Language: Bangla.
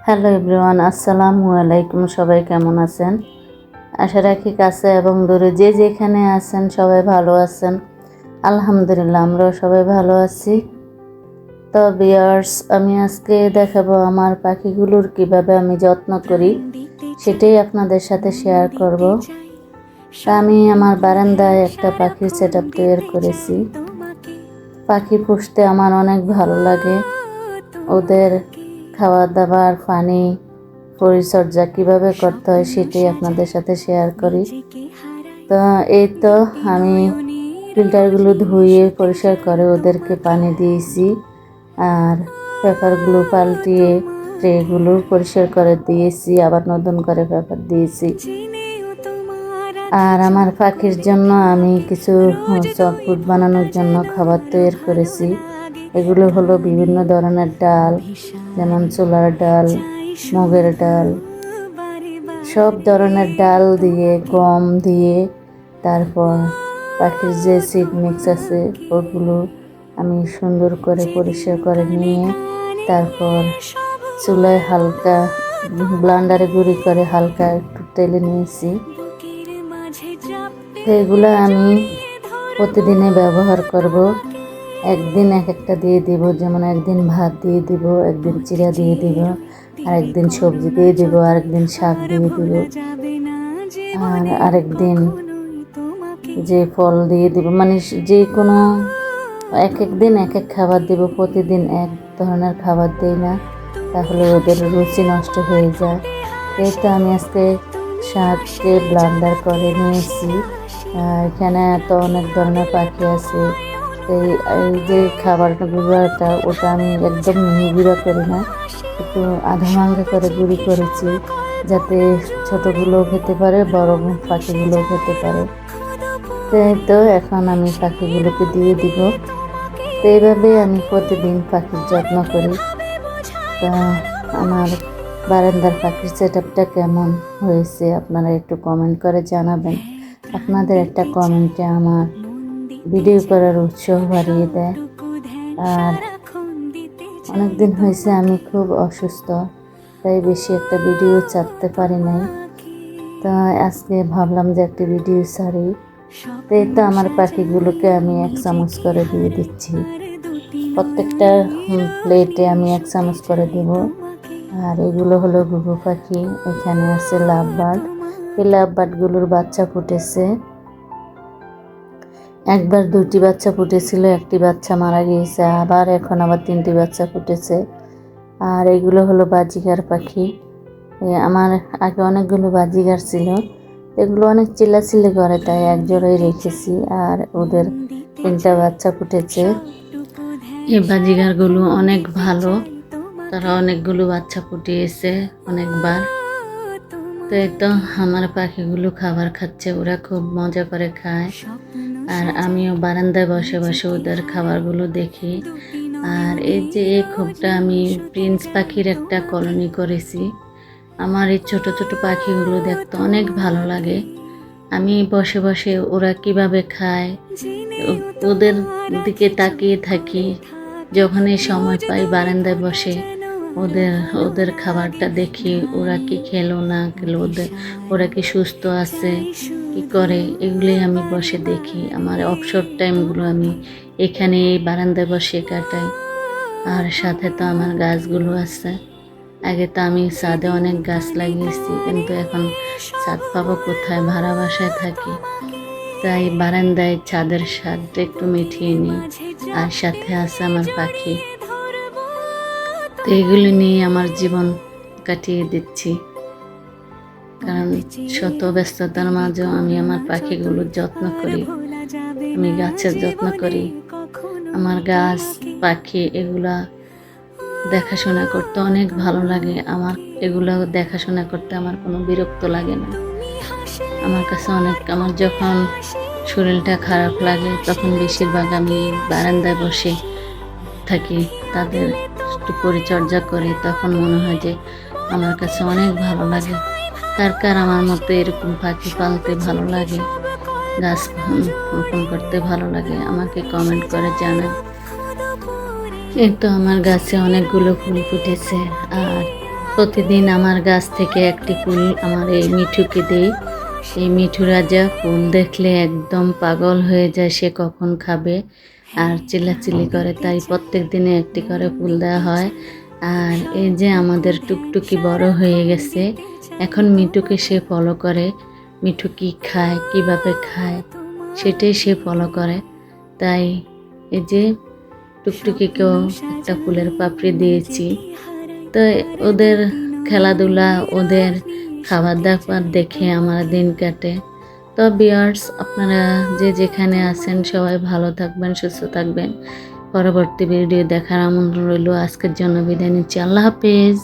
হ্যালো এভরিওয়ান, আসসালামু আলাইকুম। সবাই কেমন আছেন? আশা রাখি কাছে এবং দূরে যে যেখানে আছেন সবাই ভালো আছেন। আলহামদুলিল্লাহ, আমরাও সবাই ভালো আছি। তো ভিউয়ার্স, আমি আজকে দেখাবো আমার পাখিগুলোর কিভাবে আমি যত্ন করি, সেটাই আপনাদের সাথে শেয়ার করব। তা আমি আমার বারান্দায় একটা পাখির সেটআপ তৈরি করেছি। পাখি পুষতে আমার অনেক ভালো লাগে। ওদের খাওয়া দাবার, পানি, পরিচর্যা কিভাবে করতে হয় সেটাই আপনাদের সাথে শেয়ার করি। তো এই তো আমি ফিল্টারগুলো ধুয়ে পরিষ্কার করে ওদেরকে পানি দিয়েছি, আর পেপারগুলো পাল্টিয়ে ট্রেগুলো পরিষ্কার করে দিয়েছি, আবার নতুন করে পেপার দিয়েছি। আর আমার পাখির জন্য আমি কিছু সফট ফুড বানানোর জন্য খাবার তৈরি করেছি। এগুলো হলো বিভিন্ন ধরনের ডাল, যেমন ছোলার ডাল, মুগের ডাল, সব ধরনের ডাল দিয়ে, গম দিয়ে, তারপর পাখির যে সিড মিক্স আছে ওগুলো আমি সুন্দর করে পরিষ্কার করে নিয়ে তারপর চুলায় হালকা ব্লান্ডারে গুঁড়ি করে হালকা একটু তেলে নিয়েছি। এগুলো আমি প্রতিদিনে ব্যবহার করব। একদিন এক একটা দিয়ে দিব, যেমন একদিন ভাত দিয়ে দিব, একদিন চিড়া দিয়ে দিব, আর একদিন সবজি দিয়ে দিব, আরেকদিন শাক দিয়ে দিব, আর আরেকদিন যে ফল দিয়ে দিব। মানে যে কোনো এক এক দিন এক এক খাবার দিব, প্রতিদিন এক ধরনের খাবার দিই না, তাহলে ওদের রুচি নষ্ট হয়ে যায়। এই তো আমি আজকে শাককে ব্লান্ডার করে নিয়েছি। এখানে তো অনেক ধরনের পাখি আছে। এই যে খাবার গুঁড়াটা, ওটা আমি একদম মিহি গুঁড়া করি না, একটু আধা ভাঙ্গা করে গুঁড়ি করেছি, যাতে ছোটোগুলো খেতে পারে, বড় পাখিগুলোও খেতে পারে। তো এখন আমি পাখিগুলোকে দিয়ে দিব। তো এইভাবে আমি প্রতিদিন পাখির যত্ন করি। তা আমার বারান্দার পাখির সেটআপটা কেমন হয়েছে আপনারা একটু কমেন্ট করে জানাবেন। আপনাদের একটা কমেন্টে আমার ভিডিও করার উৎসাহ বাড়িয়ে দেয়। আর অনেক দিন হয়েছে আমি খুব অসুস্থ, তাই বেশি একটা ভিডিও ছাড়তে পারি নাই। তা আজকে ভাবলাম যে একটা ভিডিও ছাড়ি। তাই তো আমার পাখিগুলোকে আমি 1 চামচ করে দিয়ে দিচ্ছি। প্রত্যেকটা প্লেটে আমি 1 চামচ করে দেব। আর এগুলো হলো ঘুঘু পাখি। এখানে আছে লাভ বার্ড। এই লাভ বার্ডগুলোর বাচ্চা ফুটেছে। একবার 2টি বাচ্চা ফুটেছিল, একটি বাচ্চা মারা গিয়েছে, আবার এখন আবার 3টি বাচ্চা ফুটেছে। আর এগুলো হলো বাজিগার পাখি। আমার আগে অনেকগুলো বাজিগার ছিল, এগুলো অনেক চিল্লাচিল্লি করে, তাই এক জোড়াই রেখেছি। আর ওদের 3টা বাচ্চা ফুটেছে। এই বাজিগারগুলো অনেক ভালো, তারা অনেকগুলো বাচ্চা ফুটিয়েছে অনেকবার। তো এই তো আমার পাখিগুলো খাবার খাচ্ছে, ওরা খুব মজা করে খায়। আর আমিও বারান্দায় বসে বসে ওদের খাবারগুলো দেখি। আর এই যে এই খোপটা আমি প্রিন্স পাখির একটা কলোনি করেছি। আমার এই ছোট ছোট পাখিগুলো দেখতে অনেক ভালো লাগে। আমি বসে বসে ওরা কিভাবে খায় ওদের দিকে তাকিয়ে থাকি। যখনই সময় পাই বারান্দায় বসে ওদের খাবারটা দেখি, ওরা কি খেলো না খেলো, ওরা কি সুস্থ আছে, কি করে, এগুলোই আমি বসে দেখি। আমার অবসর টাইমগুলো আমি এখানে এই বারান্দায় বসে কাটাই। আর সাথে তো আমার গাছগুলো আছে। আগে তো আমি ছাদে অনেক গাছ লাগিয়েছি, কিন্তু এখন ছাদ পাবো কোথায়, ভাড়া বাসায় থাকি, তাই বারান্দায় ছাদের স্বাদটা একটু মিঠিয়ে নিই। আর সাথে আছে আমার পাখি। তো এগুলো নিয়ে আমার জীবন কাটিয়ে দিচ্ছি, কারণ শত ব্যস্ততার মাঝেও আমি আমার পাখিগুলোর যত্ন করি। আমি গাছের যত্ন করি। আমার গাছ, পাখি এগুলা দেখাশোনা করতে অনেক ভালো লাগে। আমার এগুলো দেখাশোনা করতে আমার কোনো বিরক্ত লাগে না। আমার কাছে আমার যখন শরীরটা খারাপ লাগে তখন বেশিরভাগ আমি বারান্দায় বসে থাকি, তাদের একটু পরিচর্যা করি। তখন মনে হয় যে আমার কাছে অনেক ভালো লাগে। কার কার আমার মতো এরকম পাখি পালতে ভালো লাগে, গাছ রোপণ করতে ভালো লাগে, আমাকে কমেন্ট করে জানান। এই তো আমার গাছে অনেকগুলো ফুল ফুটেছে। আর প্রতিদিন আমার গাছ থেকে একটি ফুল আমার এই মিঠুকে দেই। এই মিঠু রাজা ফুল দেখলে একদম পাগল হয়ে যায়, সে কখন খাবে আর চিল্লাচিল্লি করে, তাই প্রত্যেক দিনে একটি করে ফুল দেওয়া হয়। আর এই যে আমাদের টুকটুকি বড় হয়ে গেছে, এখন মিঠুকে সে ফলো করে, মিঠু কী খায় কিভাবে খায় সেটাই সে ফলো করে। তাই এই যে টুকটুকিকেও একটা ফুলের পাপড়ি দিয়েছি। তো ওদের খেলাধুলা, ওদের খাবার দাবার দেখে আমার দিন কাটে। তো ভিউয়ার্স, আপনারা যে যেখানে আছেন সবাই ভালো থাকবেন, সুস্থ থাকবেন। পরবর্তী ভিডিও দেখার আমন্ত্রণ রইল। আজকের জন্য বিদায় নিচ্ছি। আল্লাহ হাফেজ।